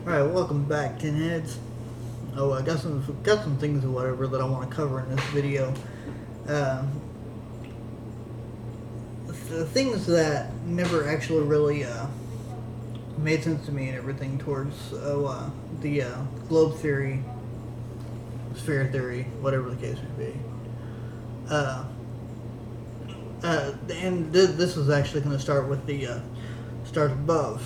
Alright, welcome back, Tinheads. Oh, I got some things or whatever that I want to cover in this video. Uh, the things that never actually really made sense to me and everything towards the globe theory, sphere theory, whatever the case may be. This is actually going to start with the stars above.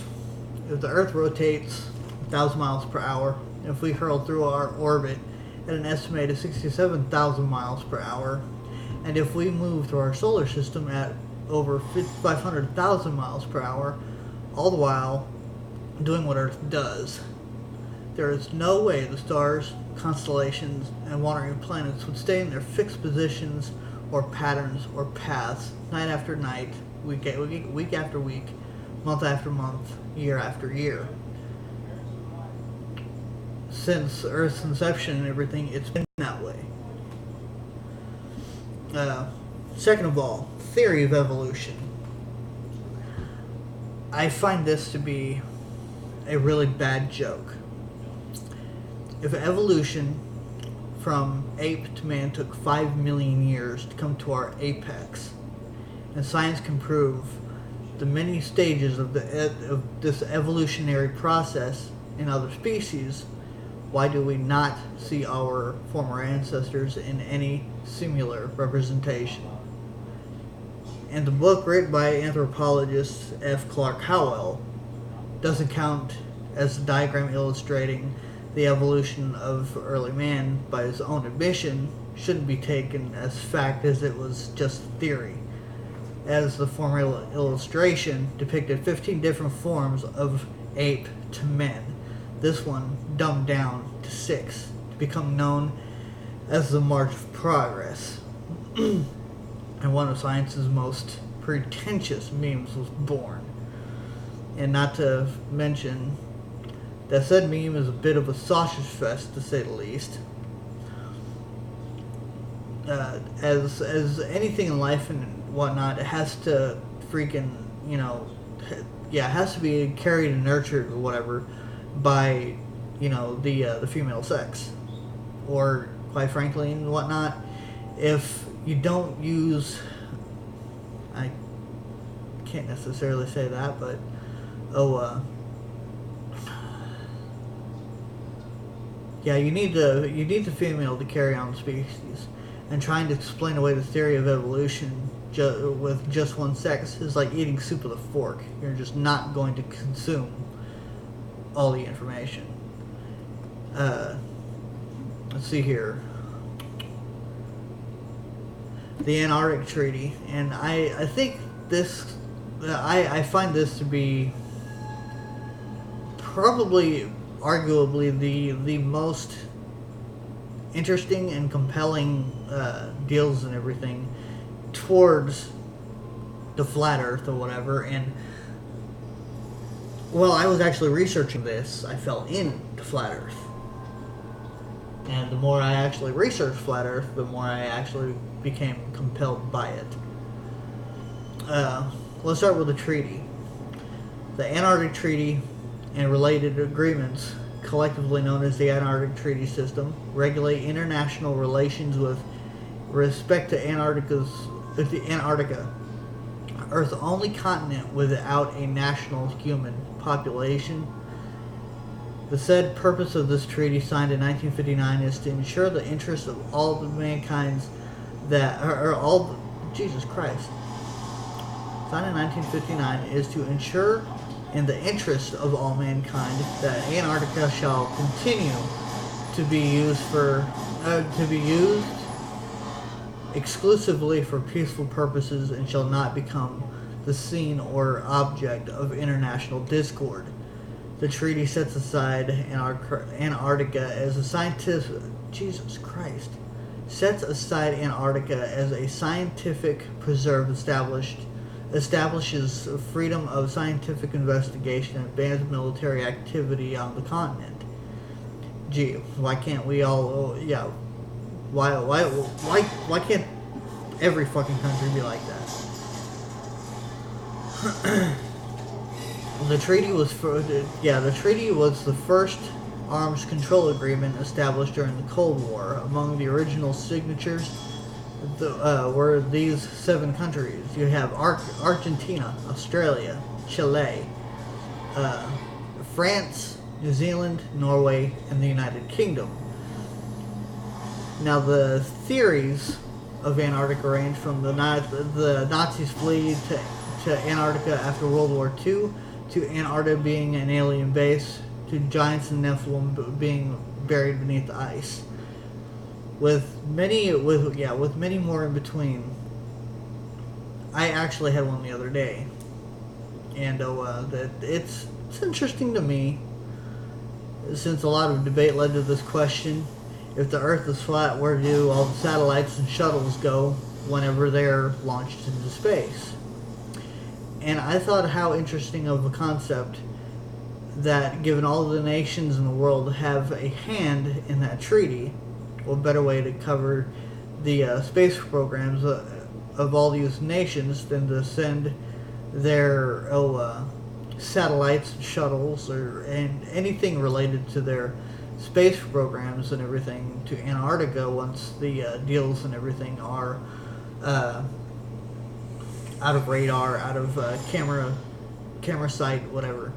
If the Earth rotates 1,000 miles per hour, if we hurl through our orbit at an estimated 67,000 miles per hour, and if we move through our solar system at over 500,000 miles per hour, all the while doing what Earth does, there is no way the stars, constellations, and wandering planets would stay in their fixed positions or patterns or paths night after night, week after week, month after month, year after year. Since Earth's inception and everything, it's been that way. Second of all, theory of evolution. I find this to be a really bad joke. If evolution from ape to man took 5 million years to come to our apex, and science can prove the many stages of this evolutionary process in other species, why do we not see our former ancestors in any similar representation? And the book written by anthropologist F. Clark Howell doesn't count as a diagram illustrating the evolution of early man by his own admission, shouldn't be taken as fact as it was just theory, as the former illustration depicted 15 different forms of ape to men. This one dumbed down to 6 to become known as the March of Progress. And one of science's most pretentious memes was born. And not to mention that said meme is a bit of a sausage fest, to say the least. As anything in life and whatnot, it has to freaking, it has to be carried and nurtured or whatever by, the female sex, or quite frankly and whatnot. If you don't use, I can't necessarily say that, but you need the female to carry on the species, and trying to explain away the theory of evolution with just one sex is like eating soup with a fork. You're just not going to consume all the information. Let's see here. The Antarctic Treaty, and I think this, I find this to be probably, arguably, the most interesting and compelling deals and everything towards the flat Earth or whatever. And while I was actually researching this, I fell into flat Earth. And the more I actually researched flat Earth, the more I actually became compelled by it. Let's start with the treaty. The Antarctic Treaty and related agreements, collectively known as the Antarctic Treaty System, regulate international relations with respect to Antarctica, Earth's only continent without a national human population. The said purpose of this treaty, signed in 1959, is to ensure the interests of all the mankind's Jesus Christ. Signed in 1959 is to ensure, in the interest of all mankind, that Antarctica shall continue to be used exclusively for peaceful purposes and shall not become the scene or object of international discord. The treaty sets aside Antarctica as a scientific preserve, establishes freedom of scientific investigation and bans military activity on the continent. Gee, why can't we all? Why can't every fucking country be like that? The treaty was the treaty was the first arms control agreement established during the Cold War. Among the original signatures were these 7 countries. You have Argentina, Australia, Chile, France, New Zealand, Norway, and the United Kingdom. Now, the theories of Antarctica range from the Nazis flee to Antarctica after World War II, to Antarctica being an alien base, to giants and Nephilim being buried beneath the ice, with many more in between. I actually had one the other day, and it's interesting to me, since a lot of debate led to this question: if the Earth is flat, where do all the satellites and shuttles go whenever they're launched into space? And I thought how interesting of a concept that, given all the nations in the world have a hand in that treaty, what better way to cover the space programs of all these nations than to send their satellites and shuttles and anything related to their space programs and everything to Antarctica once the deals and everything are out of radar, out of camera sight, whatever.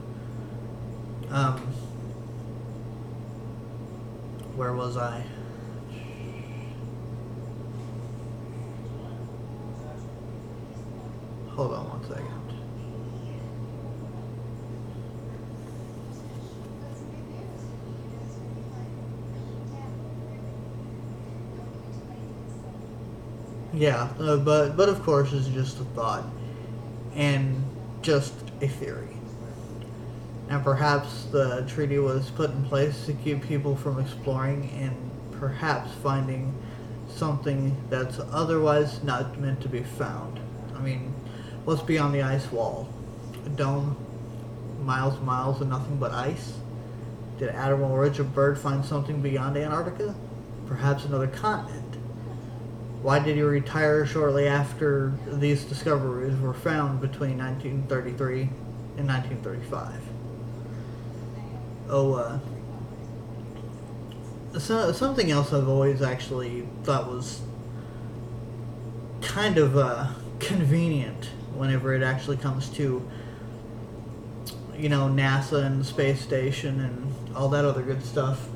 Where was I? Hold on one second. Yeah, but of course it's just a thought and just a theory. And perhaps the treaty was put in place to keep people from exploring and perhaps finding something that's otherwise not meant to be found. I mean, what's beyond the ice wall? A dome, miles and miles of nothing but ice? Did Admiral Richard Byrd find something beyond Antarctica? Perhaps another continent? Why did he retire shortly after these discoveries were found between 1933 and 1935? Something else I've always actually thought was kind of convenient whenever it actually comes to, NASA and the space station and all that other good stuff.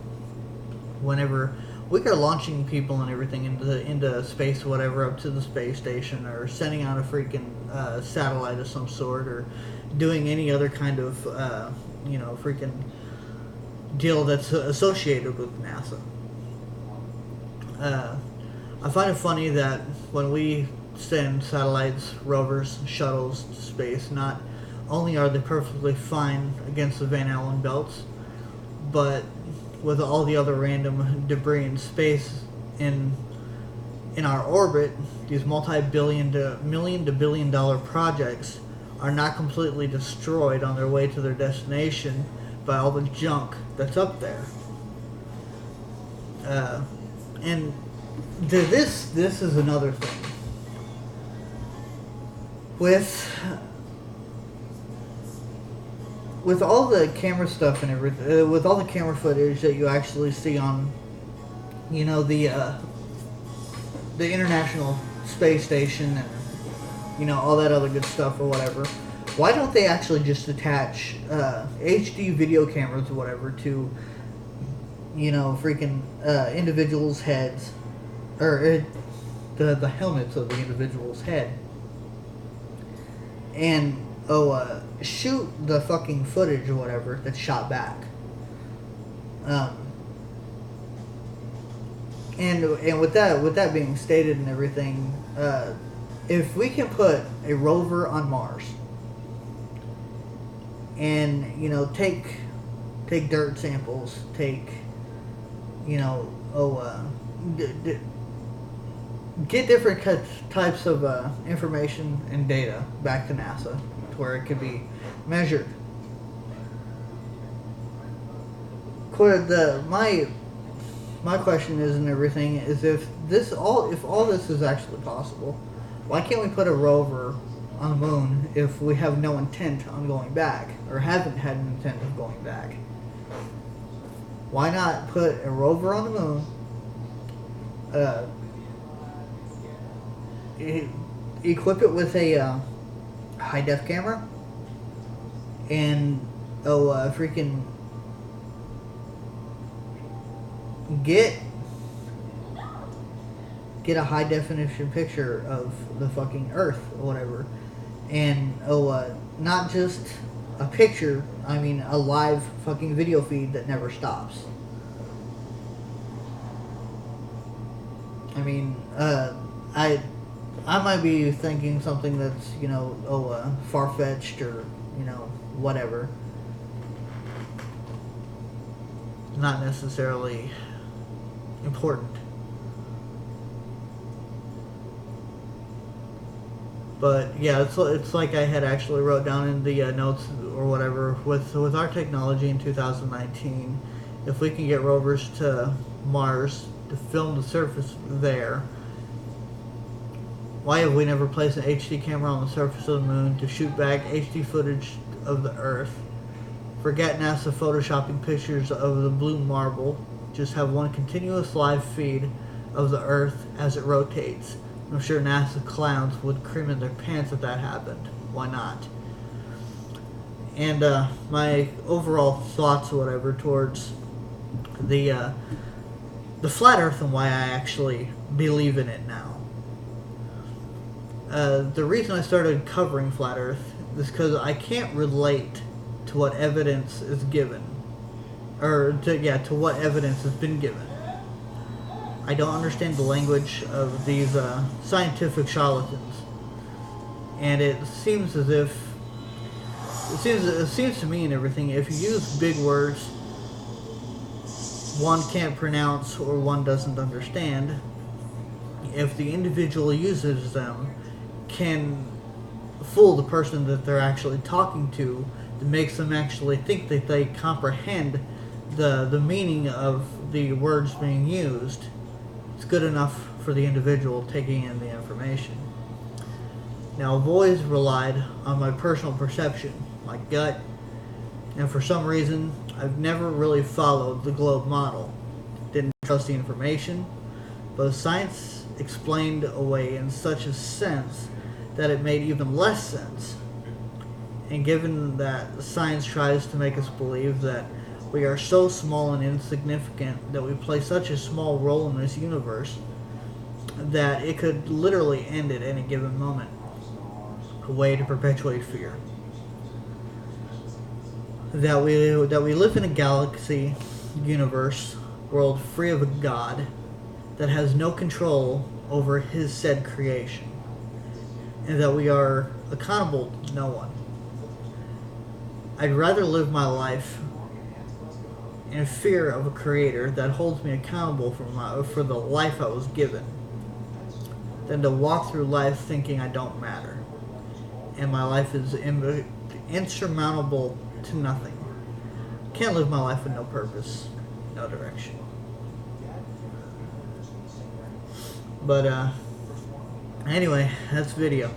Whenever we are launching people and everything into space, whatever, up to the space station, or sending out a freaking satellite of some sort, or doing any other kind of freaking deal that's associated with NASA. I find it funny that when we send satellites, rovers, shuttles to space, not only are they perfectly fine against the Van Allen belts, but with all the other random debris in space in our orbit, these multi-billion to billion-dollar projects are not completely destroyed on their way to their destination by all the junk that's up there. And this is another thing. With all the camera stuff and everything, with all the camera footage that you actually see on, the International Space Station and, all that other good stuff or whatever, why don't they actually just attach HD video cameras or whatever to, freaking individuals' heads, or the helmets of the individual's head, and shoot the fucking footage or whatever that's shot back. And with that being stated and everything, if we can put a rover on Mars and take dirt samples, get different types of information and data back to NASA to where it could be measured. My question is, and everything is, if all this is actually possible, why can't we put a rover on the moon if we have no intent on going back, or haven't had an intent of going back? Why not put a rover on the moon, equip it with a high def camera, and freaking get a high definition picture of the fucking Earth or whatever, and not just a picture, I mean a live fucking video feed that never stops. I mean, I might be thinking something that's, far-fetched or, whatever. Not necessarily important. But yeah, it's like I had actually wrote down in the notes or whatever, with our technology in 2019, if we can get rovers to Mars to film the surface there, why have we never placed an HD camera on the surface of the moon to shoot back HD footage of the Earth? Forget NASA photoshopping pictures of the blue marble. Just have one continuous live feed of the Earth as it rotates. I'm sure NASA clowns would cream in their pants if that happened. Why not? And my overall thoughts or whatever towards the flat Earth and why I actually believe in it now. The reason I started covering flat Earth is because I can't relate to what evidence is given, or to what evidence has been given. I don't understand the language of these scientific charlatans, and it seems as if it seems to me and everything, if you use big words one can't pronounce or one doesn't understand, if the individual uses them, can fool the person that they're actually talking to, that makes them actually think that they comprehend the meaning of the words being used. It's good enough for the individual taking in the information. Now, I've always relied on my personal perception, my gut, and for some reason, I've never really followed the globe model. Didn't trust the information, but science explained away in such a sense that it made even less sense. And given that science tries to make us believe that we are so small and insignificant, that we play such a small role in this universe, that it could literally end at any given moment, a way to perpetuate fear. That we live in a galaxy, universe, world free of a God that has no control over his said creation, and that we are accountable to no one. I'd rather live my life in fear of a creator that holds me accountable for the life I was given, than to walk through life thinking I don't matter, and my life is insurmountable to nothing. Can't live my life with no purpose, no direction. But anyway, that's the video.